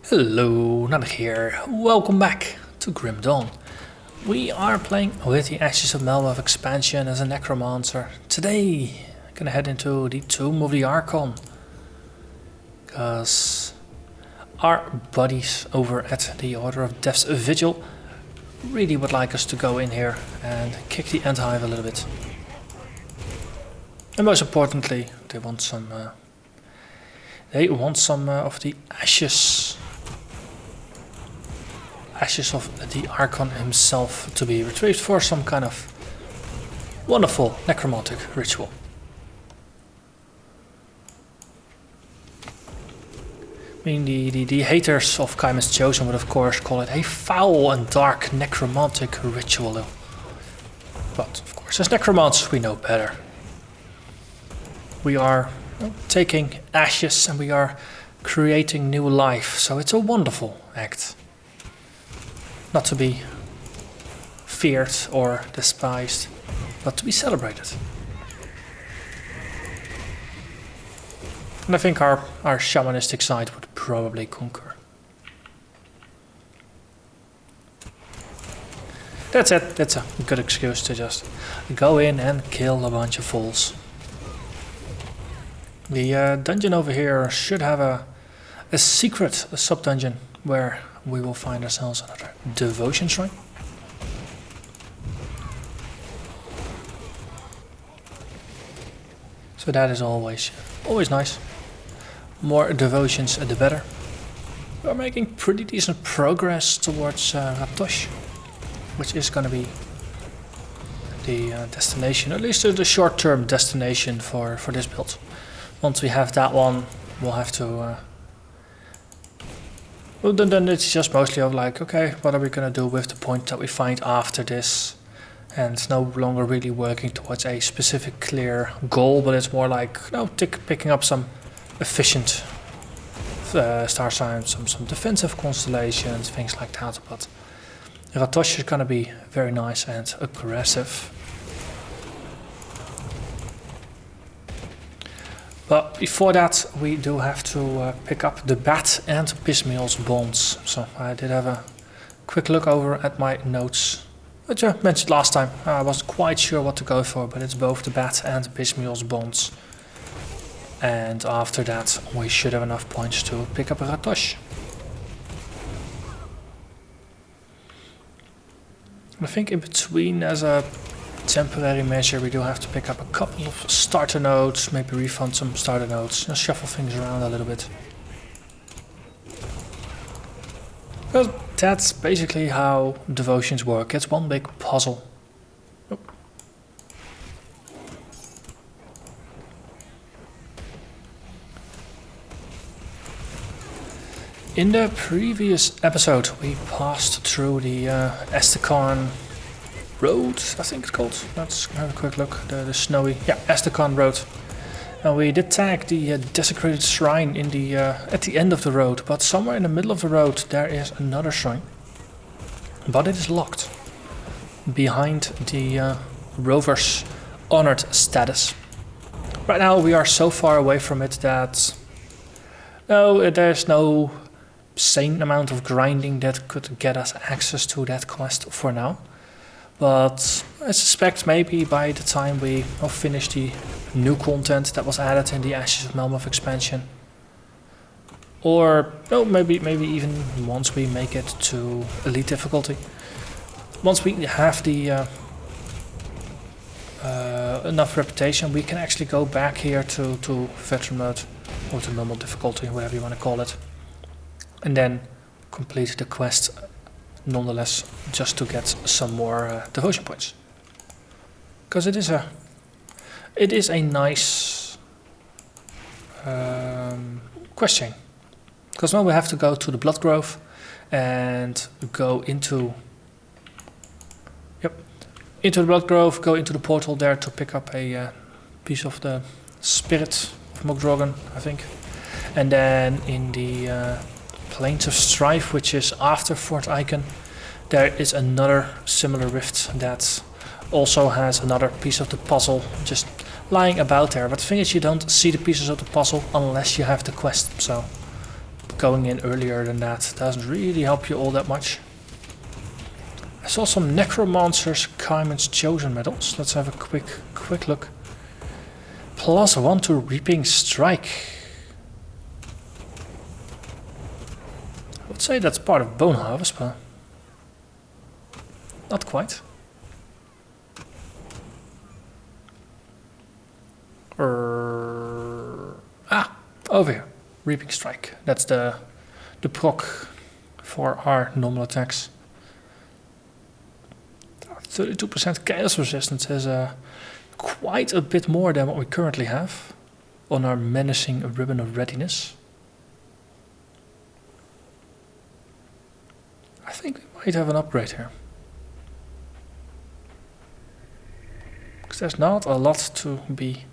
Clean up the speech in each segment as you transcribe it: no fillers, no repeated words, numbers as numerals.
Hello, Narnach here. Welcome back to Grim Dawn. We are playing with the Ashes of Malmouth expansion as a Necromancer. Today, I'm gonna head into the Tomb of the Archon. Because our buddies over at the Order of Death's Vigil really would like us to go in here and kick the ant hive a little bit. And most importantly, they want some of the ashes of the Archon himself to be retrieved for some kind of wonderful necromantic ritual. I mean, the haters of Kaiman's Chosen would of course call it a foul and dark necromantic ritual. But of course, as necromancers we know better. We are taking ashes and we are creating new life, so it's a wonderful act. Not to be feared or despised, but to be celebrated. And I think our shamanistic side would probably concur. That's it, that's a good excuse to just go in and kill a bunch of fools. The dungeon over here should have a secret sub-dungeon where we will find ourselves another devotion shrine. So that is always nice. More devotions the better. We're making pretty decent progress towards Ratosh, which is going to be the destination, at least the short-term destination for this build. Once we have that one, we'll have to well, then it's just mostly of like, okay, what are we gonna do with the point that we find after this? And it's no longer really working towards a specific clear goal, but it's more like, picking up some efficient star signs, some defensive constellations, things like that. But Ratosh is gonna be very nice and aggressive. But before that, we do have to pick up the Bat and Pismiel's bonds. So I did have a quick look over at my notes, which I mentioned last time. I wasn't quite sure what to go for, but it's both the Bat and Pismiel's bonds. And after that, we should have enough points to pick up a Ratosh. I think in between, as a temporary measure, we do have to pick up a couple of starter nodes, maybe refund some starter nodes, just shuffle things around a little bit. Well, that's basically how devotions work. It's one big puzzle. Oh. In the previous episode, we passed through the Estakon Road, I think it's called. Let's have a quick look. The snowy, Estakon Road. And we did tag the desecrated shrine in the at the end of the road, but somewhere in the middle of the road there is another shrine, but it is locked behind the rover's honored status. Right now we are so far away from it that there's no sane amount of grinding that could get us access to that quest for now. But I suspect maybe by the time we finish the new content that was added in the Ashes of Malmouth expansion, or maybe even once we make it to elite difficulty, once we have the enough reputation, we can actually go back here to veteran mode or to normal difficulty, whatever you want to call it, and then complete the quest. Nonetheless, just to get some more devotion points, because it is a nice quest chain. Because now we have to go to the Blood Grove and go into the Blood Grove, go into the portal there to pick up a piece of the spirit of Mogdrogan, I think, and then in the Plains of Strife, which is after Fort Icon, there is another similar rift that also has another piece of the puzzle just lying about there. But the thing is, you don't see the pieces of the puzzle unless you have the quest, so going in earlier than that doesn't really help you all that much. I saw some Necromancer's Kaiman's Chosen medals. Let's have a quick look. +1 to Reaping Strike. I would say that's part of Bone Harvest, but not quite. Over here. Reaping Strike. That's the proc for our normal attacks. 32% chaos resistance is quite a bit more than what we currently have on our menacing ribbon of readiness. I think we might have an upgrade here. Because there's not a lot to be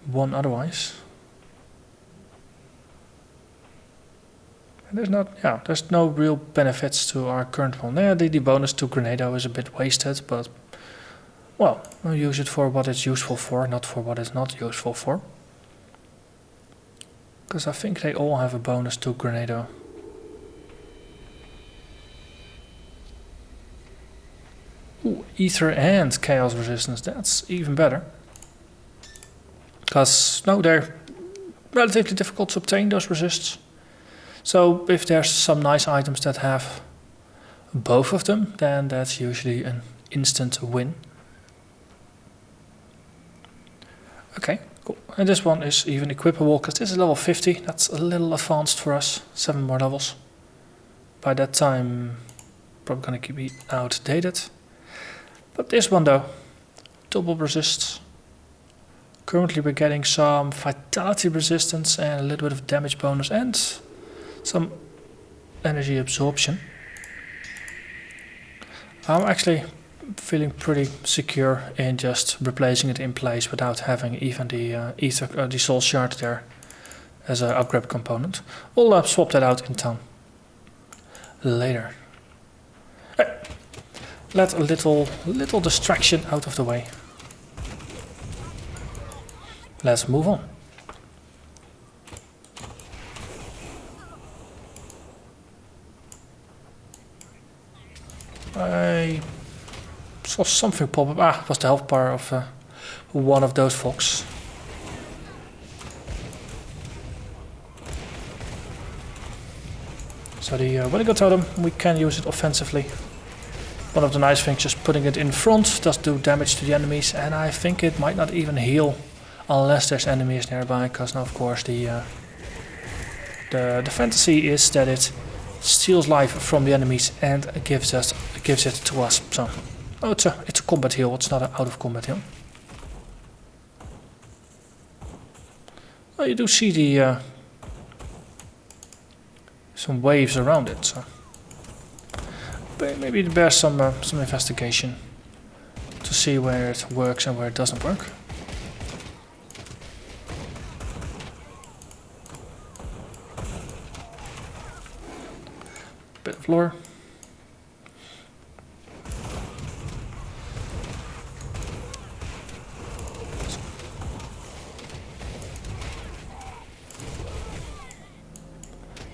won otherwise. And there's no real benefits to our current one. Yeah, the bonus to Grenado is a bit wasted, but well, we'll use it for what it's useful for, not for what it's not useful for. Because I think they all have a bonus to Grenado. Ooh, Ether and Chaos Resistance, that's even better. Because, no, they're relatively difficult to obtain, those resists. So if there's some nice items that have both of them, then that's usually an instant win. Okay, cool. And this one is even equipable, because this is level 50. That's a little advanced for us. 7 more levels. By that time, probably going to be outdated. But this one though, double resists. Currently we're getting some vitality resistance and a little bit of damage bonus and some energy absorption. I'm actually feeling pretty secure in just replacing it in place without having even the soul shard there as an upgrade component. We'll swap that out in town later. Let a little distraction out of the way. Let's move on. I saw something pop up. It was the health bar of one of those fox. So the when I got totem, we can use it offensively. One of the nice things, just putting it in front does do damage to the enemies, and I think it might not even heal unless there's enemies nearby, because now of course the fantasy is that it steals life from the enemies and gives it to us. So it's a combat heal, it's not an out of combat heal. Well, you do see the some waves around it, so maybe it bears some investigation to see where it works and where it doesn't work. Bit of lore.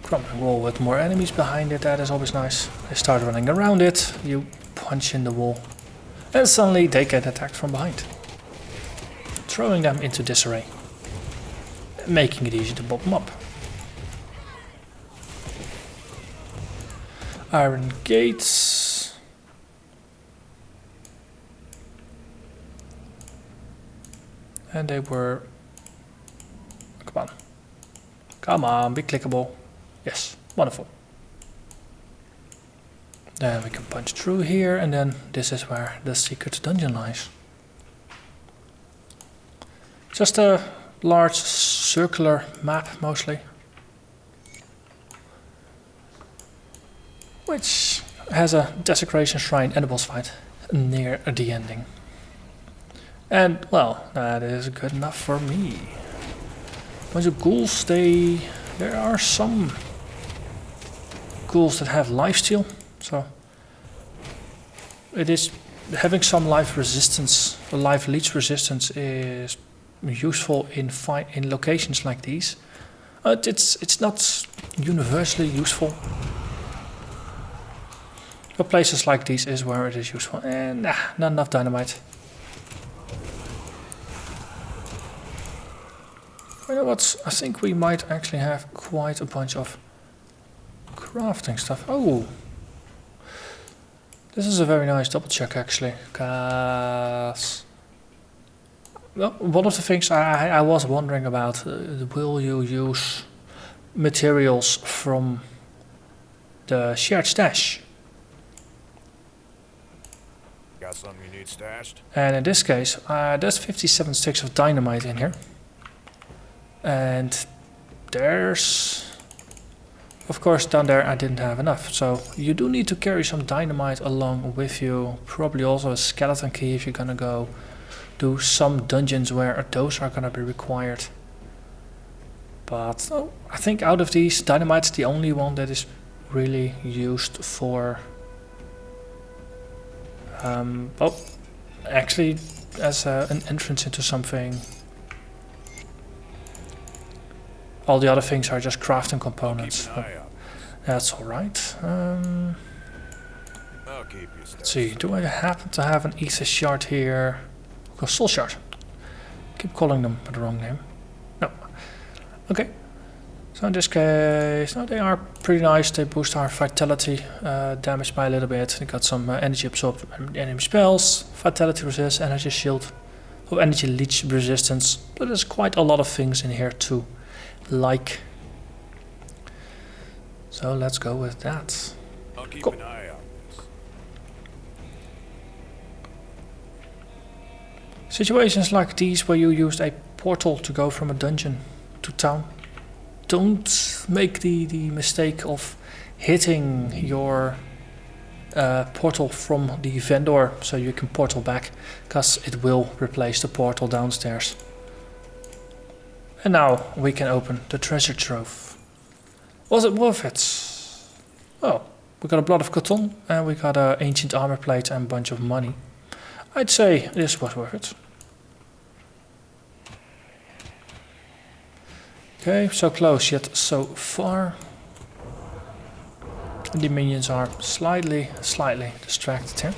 Crumbling wall with more enemies behind it, that is always nice. They start running around it, you punch in the wall, and suddenly they get attacked from behind, throwing them into disarray, making it easy to pop them up. Iron gates. And they were... Come on, be clickable. Yes, wonderful. Then we can punch through here, and then this is where the secret dungeon lies. Just a large circular map, mostly. Which has a desecration shrine and a boss fight near the ending. And, well, that is good enough for me. Bunch of ghouls, there are some ghouls that have lifesteal, so it is having some life resistance, or life leech resistance is useful in locations like these. It's not universally useful. But places like these is where it is useful. And nah, not enough dynamite. You know what? I think we might actually have quite a bunch of crafting stuff. Oh! This is a very nice double check actually. Cause well, one of the things I was wondering about, will you use materials from the shared stash? Got something you need stashed? And in this case, there's 57 sticks of dynamite in here. And there's... Of course, down there I didn't have enough. So you do need to carry some dynamite along with you. Probably also a skeleton key if you're gonna go do some dungeons where those are gonna be required. But oh, I think out of these, dynamite's the only one that is really used for... oh, actually as an entrance into something. All the other things are just crafting components. That's alright. Let's see, do I happen to have an ether shard here? A soul shard. Keep calling them by the wrong name. No. Okay. So in this case, no, they are pretty nice. They boost our vitality damage by a little bit. They got some energy absorbed enemy spells, vitality resist, energy shield, or energy leech resistance. But there's quite a lot of things in here too. Like, so let's go with that. I'll keep Cool. an eye on this. Situations like these where you used a portal to go from a dungeon to town, don't make the mistake of hitting your portal from the vendor so you can portal back, because it will replace the portal downstairs. And now we can open the treasure trove. Was it worth it? Oh, we got a blood of Cotton and we got an ancient armor plate and a bunch of money. I'd say this was worth it. Okay, so close yet so far. The minions are slightly distracted here.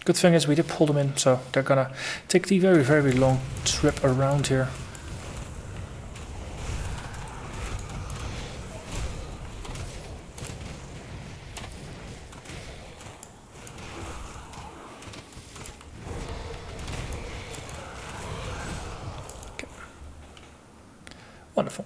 Good thing is we did pull them in, so they're gonna take the very long trip around here. Okay. Wonderful.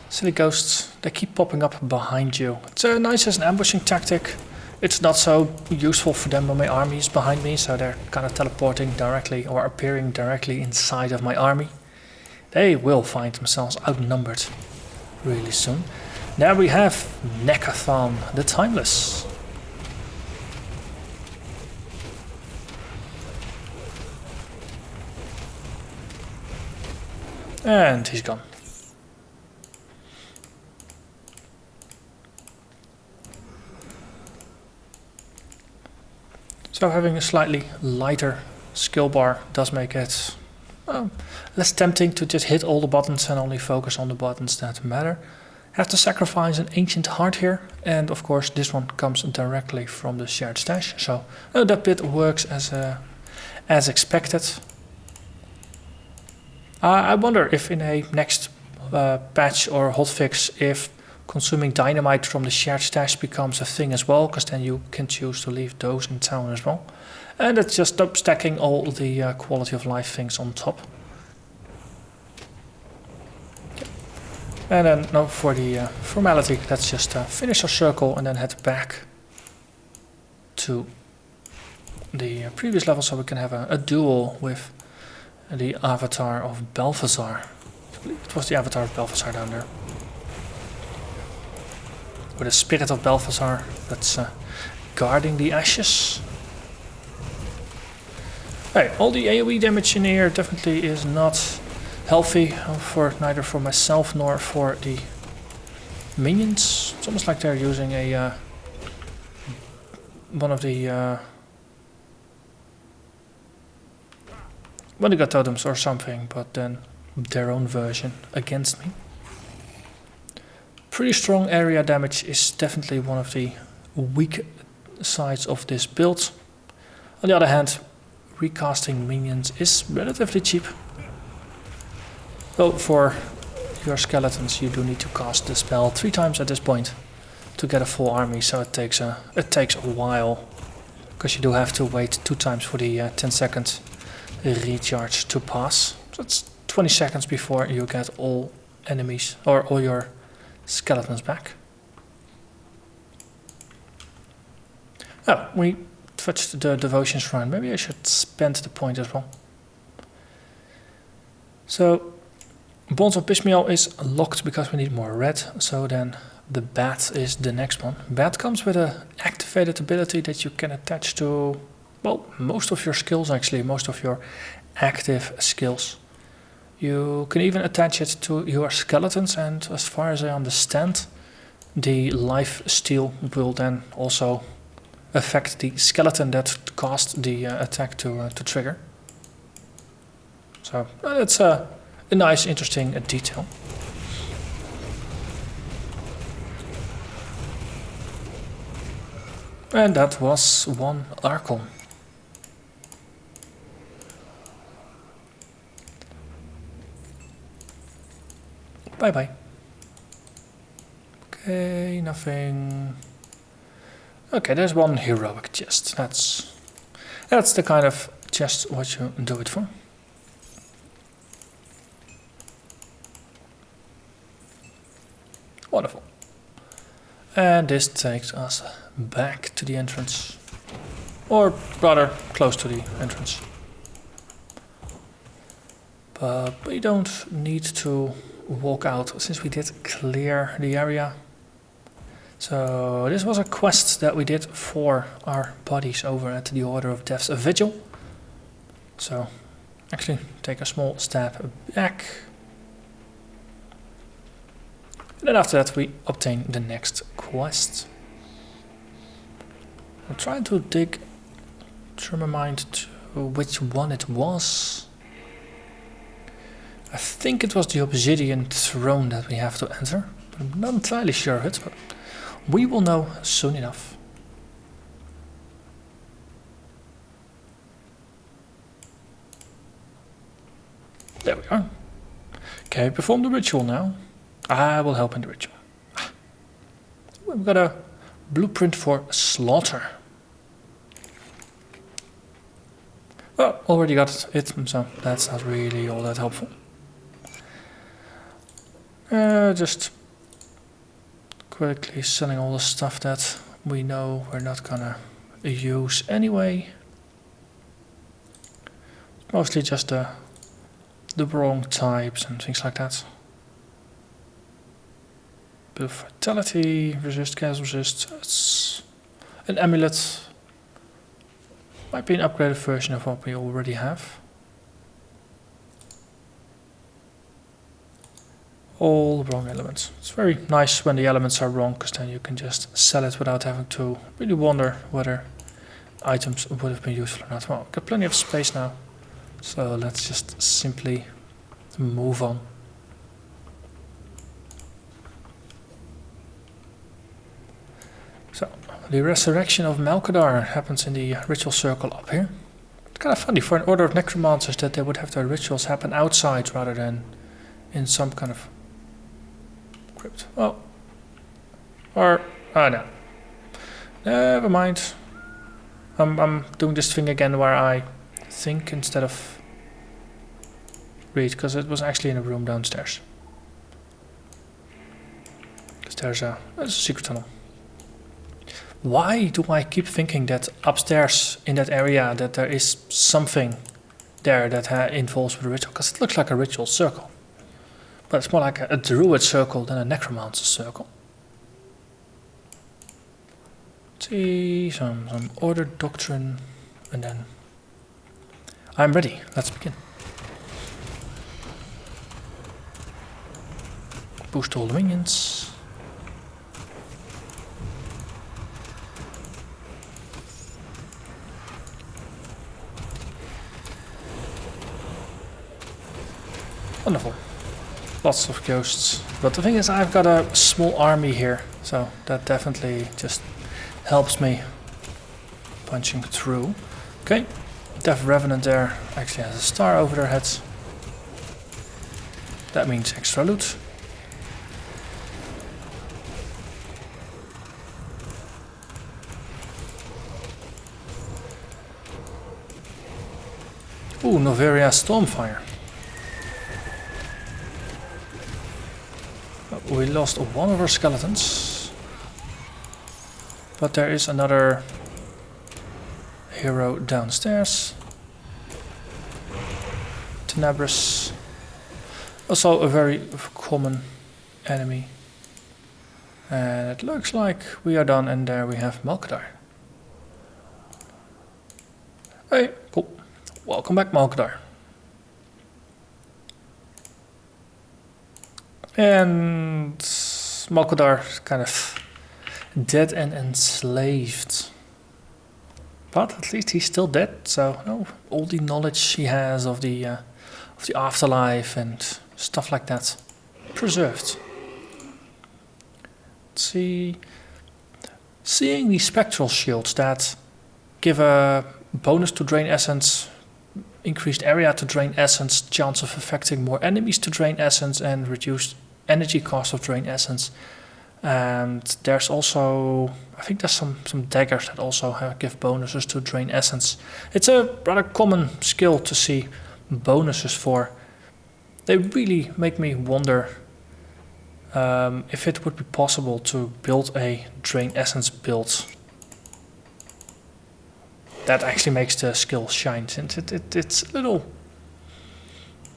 Silly ghosts, they keep popping up behind you. It's nice as an ambushing tactic. It's not so useful for them when my army is behind me, so they're kind of teleporting directly or appearing directly inside of my army. They will find themselves outnumbered really soon. Now we have Necromancer, the Timeless. And he's gone. So having a slightly lighter skill bar does make it less tempting to just hit all the buttons and only focus on the buttons that matter. Have to sacrifice an ancient heart here, and of course this one comes directly from the shared stash, so that bit works as expected. I wonder if in a next patch or hotfix if consuming dynamite from the shared stash becomes a thing as well, because then you can choose to leave those in town as well. And it's just stacking all the quality of life things on top. Okay. And then now for the formality, let's just finish our circle and then head back to the previous level so we can have a duel with the avatar of Balthazar. I believe it was the avatar of Balthazar down there. Or the spirit of Balthazar that's guarding the ashes. Hey, all the AoE damage in here definitely is not healthy for neither for myself nor for the minions. It's almost like they're using a one of the when they got totems or something, but then their own version against me. Pretty strong area damage is definitely one of the weak sides of this build. On the other hand, recasting minions is relatively cheap. Though for your skeletons you do need to cast the spell 3 times at this point to get a full army, so it takes a while, because you do have to wait 2 times for the 10-second recharge to pass. So it's 20 seconds before you get all enemies or all your skeletons back. Oh, we touched the devotion shrine. Maybe I should spend the point as well. So Bonds of Bismiel is locked because we need more red, so then the bat is the next one. Bat comes with an activated ability that you can attach to, well, most of your skills actually, most of your active skills. You can even attach it to your skeletons, and as far as I understand, the life steal will then also affect the skeleton that caused the attack to trigger. So that's a nice, interesting detail. And that was one Archon. Bye bye. Okay, nothing. Okay, there's one heroic chest. That's the kind of chest what you do it for. Wonderful. And this takes us back to the entrance. Or rather, close to the entrance. But we don't need to walk out since we did clear the area. So this was a quest that we did for our buddies over at the Order of Death's Vigil. So actually take a small step back. And then after that we obtain the next quest. I'm trying to dig through my mind to which one it was. I think it was the Obsidian Throne that we have to enter. But I'm not entirely sure of it, but we will know soon enough. There we are. Okay, perform the ritual now. I will help in the ritual. We've got a blueprint for slaughter. Well, already got it, so that's not really all that helpful. Just quickly selling all the stuff that we know we're not gonna use anyway. Mostly just the wrong types and things like that. Bit of vitality, resist, gas resist. It's an amulet. Might be an upgraded version of what we already have. All wrong elements. It's very nice when the elements are wrong, because then you can just sell it without having to really wonder whether items would have been useful or not. Well, we've got plenty of space now, so let's just simply move on. So, the resurrection of Malkadar happens in the ritual circle up here. It's kind of funny for an order of necromancers that they would have their rituals happen outside rather than in some kind of crypt. Well, or no, never mind. I'm doing this thing again where I think instead of read, because it was actually in a room downstairs. Because there's a secret tunnel. Why do I keep thinking that upstairs in that area that there is something there that involves with a ritual? Because it looks like a ritual circle. But it's more like a druid circle than a necromancer circle. See, some order doctrine, and then I'm ready. Let's begin. Boost all the minions. Wonderful. Lots of ghosts. But the thing is, I've got a small army here, so that definitely just helps me punching through. Okay, Death Revenant there actually has a star over their heads. That means extra loot. Ooh, Noveria Stormfire. We lost one of our skeletons. But there is another hero downstairs. Tenebris. Also a very common enemy. And it looks like we are done, and there we have Malkadar. Hey, cool. Welcome back, Malkadar. And Malkadar is kind of dead and enslaved. But at least he's still dead, so you know, all the knowledge he has of the afterlife and stuff like that preserved. Let's see. Seeing the spectral shields that give a bonus to drain essence, increased area to drain essence, chance of affecting more enemies to drain essence, and reduced energy cost of drain essence. And there's also, I think there's some daggers that also give bonuses to drain essence. It's a rather common skill to see bonuses for. They really make me wonder if it would be possible to build a drain essence build that actually makes the skill shine. Since it's a little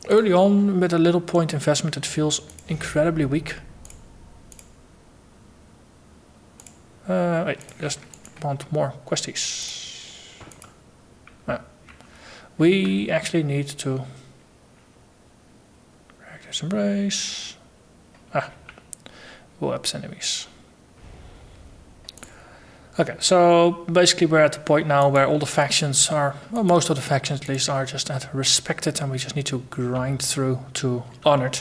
early on with a little point investment, it feels incredibly weak. Wait, just want more questies. We actually need to Reckless Embrace. Whoops, enemies. Okay, so basically we're at the point now where all the factions are, well, most of the factions at least, are just at respected, and we just need to grind through to honored.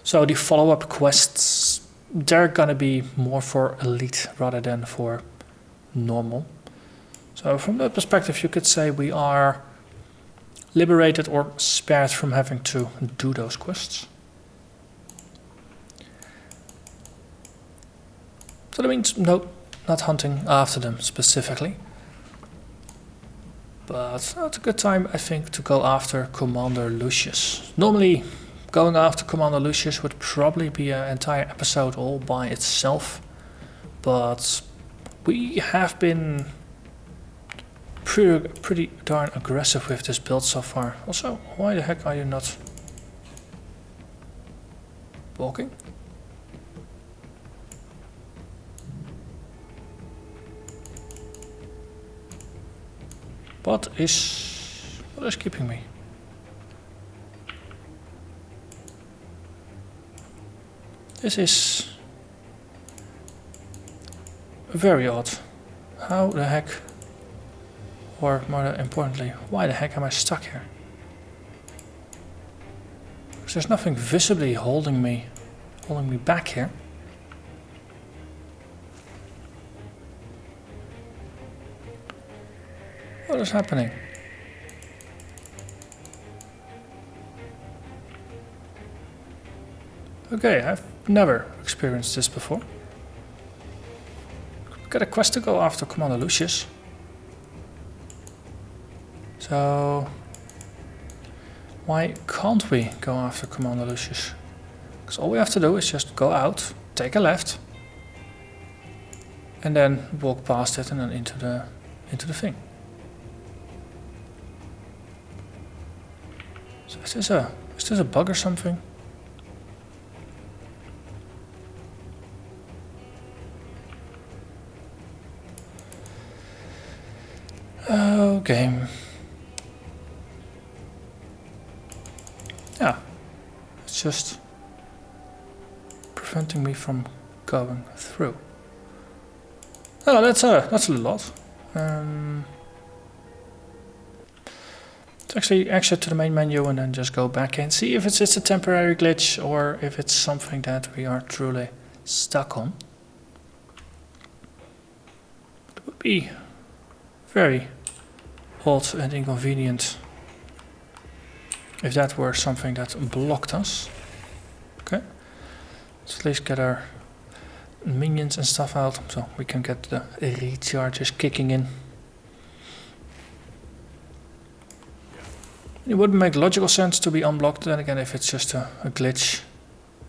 So the follow-up quests, they're gonna be more for elite rather than for normal. So from that perspective, you could say we are liberated or spared from having to do those quests. So that means no, not hunting after them specifically. But it's a good time, I think, to go after Commander Lucius. Normally, going after Commander Lucius would probably be an entire episode all by itself. But we have been pretty darn aggressive with this build so far. Also, why the heck are you not walking? What is keeping me? This is very odd. How the heck, or more importantly, why the heck am I stuck here? Because there's nothing visibly holding me back here. What is happening? Okay, I've never experienced this before. Got a quest to go after Commander Lucius. So why can't we go after Commander Lucius? Because all we have to do is just go out, take a left, and then walk past it and then into the thing. So is this a bug or something? Okay. Yeah, it's just preventing me from going through. Oh, that's a little odd. To actually exit to the main menu and then just go back in. See if it's just a temporary glitch or if it's something that we are truly stuck on. It would be very odd and inconvenient if that were something that blocked us. Okay, let's at least get our minions and stuff out so we can get the recharges kicking in. It wouldn't make logical sense to be unblocked then again if it's just a glitch.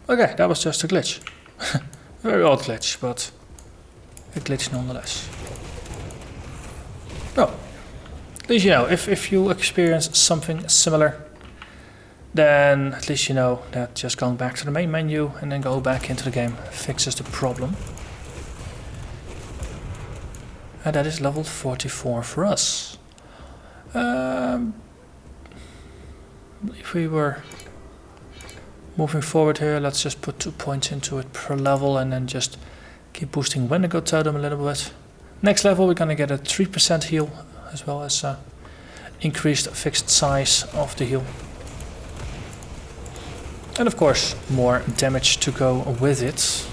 Okay, that was just a glitch. Very odd glitch, but a glitch nonetheless. Oh, at least you know, if you experience something similar, then at least you know that just going back to the main menu and then go back into the game fixes the problem. And that is level 44 for us. If we were moving forward here, let's just put 2 points into it per level and then just keep boosting Wendigo Totem a little bit. Next level we're gonna get a 3% heal as well as increased fixed size of the heal. And of course more damage to go with it.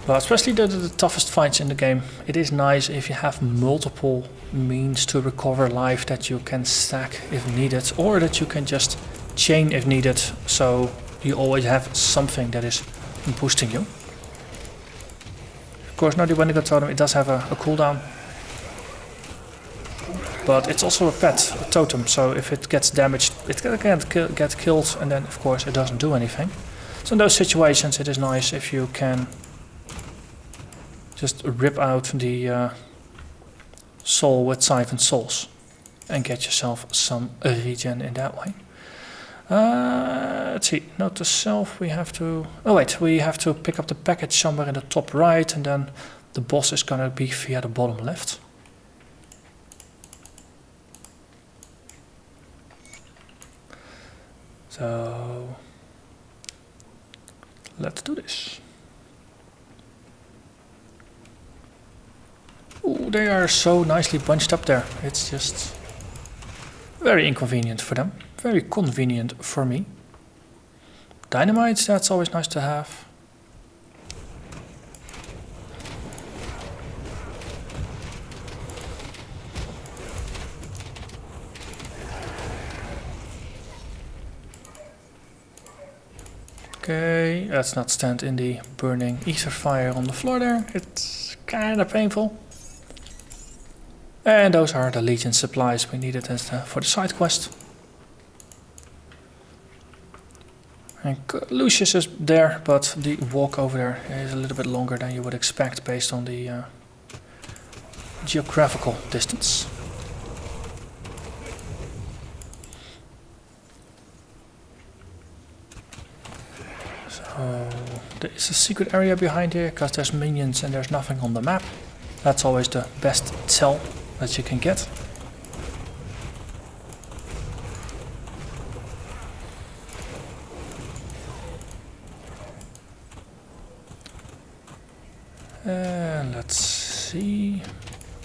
Well, especially the toughest fights in the game, it is nice if you have multiple means to recover life that you can stack if needed, or that you can just chain if needed, so you always have something that is boosting you. Of course, now the Wendigo Totem, it does have a cooldown, but it's also a pet, a totem, so if it gets damaged, it can get killed, and then of course it doesn't do anything. So in those situations it is nice if you can just rip out the soul with Siphon Souls and get yourself some regen in that way. Let's see, note to self, we have to... Oh wait, we have to pick up the package somewhere in the top right, and then the boss is gonna be via the bottom left. So let's do this. Ooh, they are so nicely bunched up there. It's just very inconvenient for them. Very convenient for me. Dynamite, that's always nice to have. Okay, let's not stand in the burning ether fire on the floor there. It's kind of painful. And those are the Legion supplies we needed for the side quest. And Lucius is there, but the walk over there is a little bit longer than you would expect based on the geographical distance. So there is a secret area behind here because there's minions and there's nothing on the map. That's always the best tell that you can get. And let's see,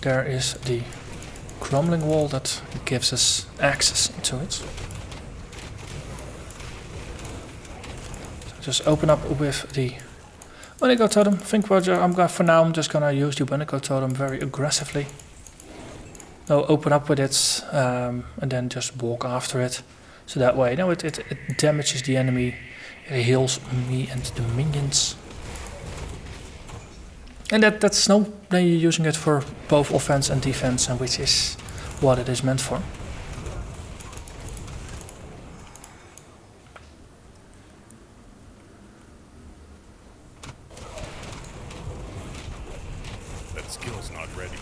there is the crumbling wall that gives us access into it. So just open up with the Wendigo Totem. For now I'm just gonna use the Wendigo Totem very aggressively. No, open up with it and then just walk after it. So that way, it damages the enemy, it heals me and the minions. And that's then you're using it for both offense and defense, and which is what it is meant for. That skill's not ready.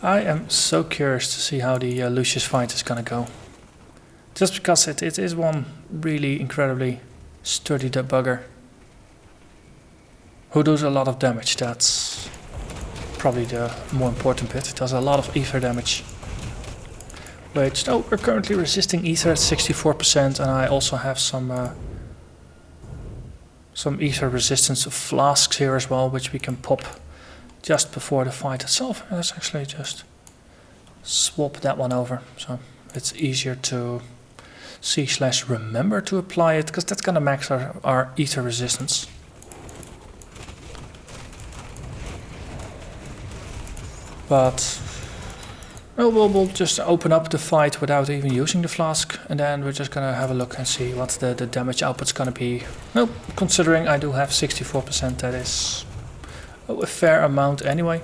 I am so curious to see how the Lucius fight is gonna go. Just because it is one really incredibly sturdy debugger who does a lot of damage. That's probably the more important bit. It does a lot of ether damage. Which, no, we're currently resisting ether at 64%, and I also have some ether resistance flasks here as well, which we can pop just before the fight itself. Let's actually just swap that one over, so it's easier to see/remember to apply it, because that's gonna max our ether resistance. But we'll just open up the fight without even using the flask, and then we're just gonna have a look and see what the damage output's gonna be. Well, considering I do have 64%, that is a fair amount anyway.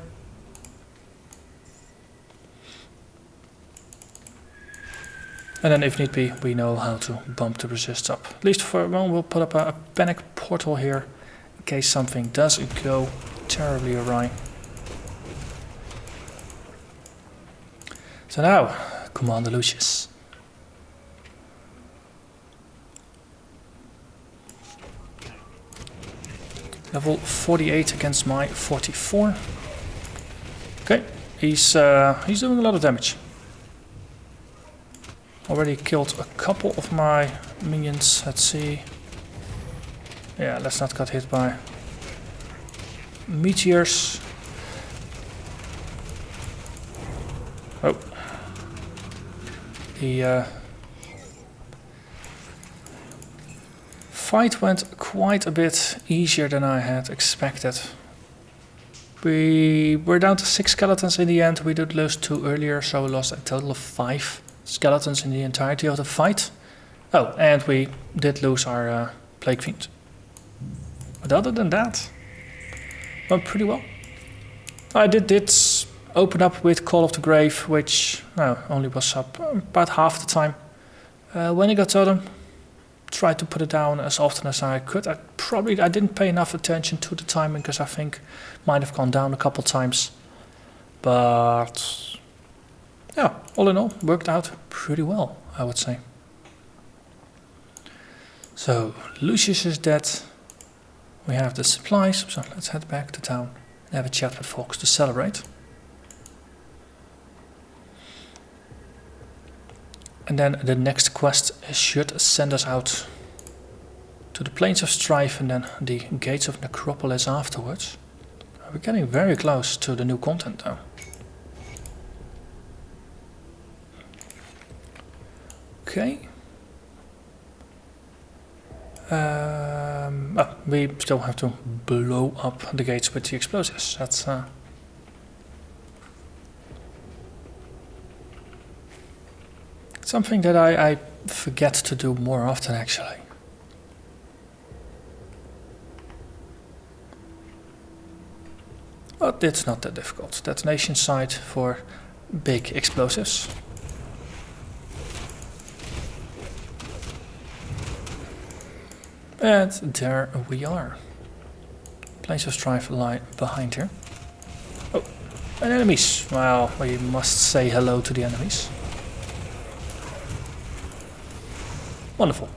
And then if need be, we know how to bump the resist up. At least for, well, we'll put up a panic portal here in case something does go terribly awry. So now, Commander Lucius. Level 48 against my 44. Okay, he's doing a lot of damage. Already killed a couple of my minions. Let's see. Yeah, let's not get hit by meteors. Oh. The fight went quite a bit easier than I had expected. We were down to 6 skeletons in the end. We did lose 2 earlier, so we lost a total of 5 skeletons in the entirety of the fight. Oh, and we did lose our Plague Fiend. But other than that, went pretty well. I did open up with Call of the Grave, which only was up about half the time. When I got Totem, tried to put it down as often as I could. I didn't pay enough attention to the timing, because I think might have gone down a couple times. But yeah, all in all, worked out pretty well, I would say. So Lucius is dead. We have the supplies, so let's head back to town and have a chat with folks to celebrate. And then the next quest should send us out to the Plains of Strife and then the Gates of Necropolis afterwards. We're getting very close to the new content though. Okay. We still have to blow up the gates with the explosives. That's something that I forget to do more often, actually. But it's not that difficult. Detonation site for big explosives. And there we are. Plains of Strife lie behind here. Oh, and enemies. Well, we must say hello to the enemies. Wonderful.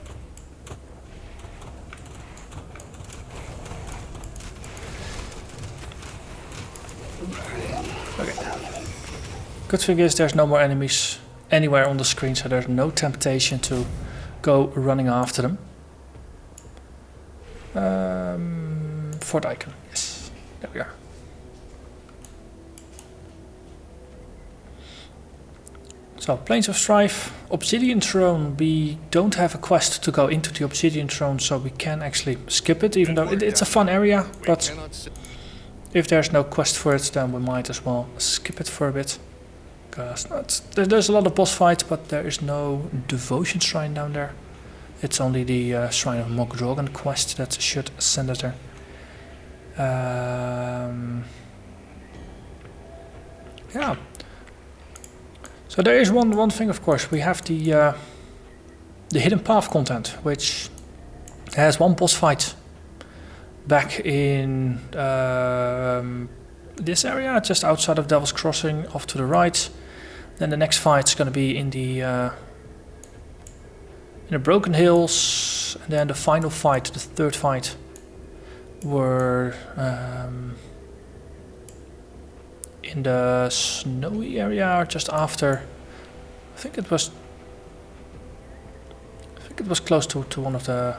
Okay. Good thing is there's no more enemies anywhere on the screen, so there's no temptation to go running after them. Fort Icon, yes, there we are. So, Plains of Strife, Obsidian Throne. We don't have a quest to go into the Obsidian Throne, so we can actually skip it, even though it's a fun area, but if there's no quest for it, then we might as well skip it for a bit. Because there's a lot of boss fights, but there is no Devotion Shrine down there. It's only the Shrine of Mogdrogan quest that should send us there. Yeah. So there is one thing, of course. We have the Hidden Path content, which has one boss fight back in this area, just outside of Devil's Crossing, off to the right. Then the next fight's going to be in the Broken Hills, and then the final fight, the third fight, were in the snowy area, or just after I think it was close to one of the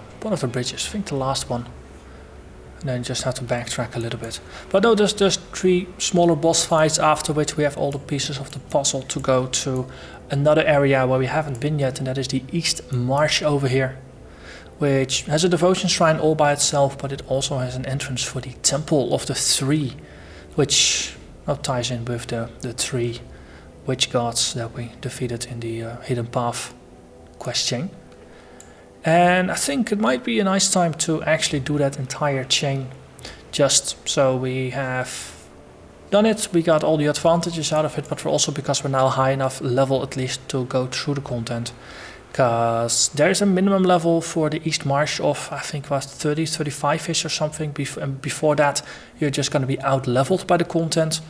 bridges. I think the last one. And then just have to backtrack a little bit. But no, there's just 3 smaller boss fights, after which we have all the pieces of the puzzle to go to another area where we haven't been yet, and that is the East Marsh over here, which has a devotion shrine all by itself, but it also has an entrance for the Temple of the Three, which ties in with the 3 witch gods that we defeated in the Hidden Path quest chain. And I think it might be a nice time to actually do that entire chain, just so we have done it, we got all the advantages out of it, but also because we're now high enough level at least to go through the content. Because there's a minimum level for the East Marsh of, I think was 30, 35-ish or something, and before that you're just going to be out-leveled by the content.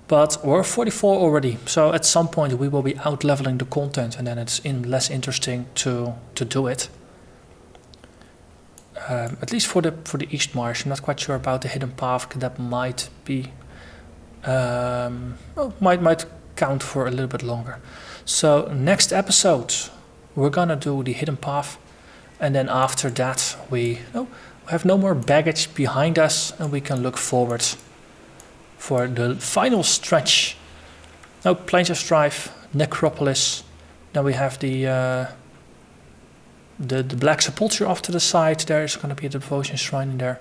But we're 44 already, so at some point we will be out-leveling the content, and then it's less interesting to do it. At least for the East Marsh. I'm not quite sure about the Hidden Path. That might be might count for a little bit longer. So next episode we're gonna do the Hidden Path, and then after that we have no more baggage behind us, and we can look forward for the final stretch. Now, Plains of Strife, Necropolis. Then we have the Black Sepulchre off to the side. There is going to be a devotion shrine in there.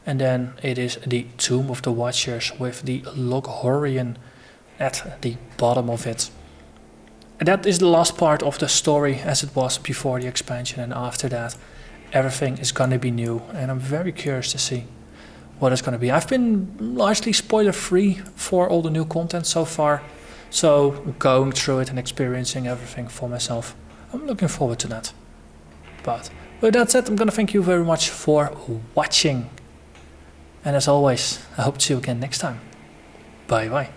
And then it is the Tomb of the Watchers with the Loghorian at the bottom of it. And that is the last part of the story as it was before the expansion. And after that, everything is going to be new. And I'm very curious to see what it's going to be. I've been largely spoiler free for all the new content so far. So going through it and experiencing everything for myself. I'm looking forward to that. But with that said, I'm going to thank you very much for watching. And as always, I hope to see you again next time. Bye bye.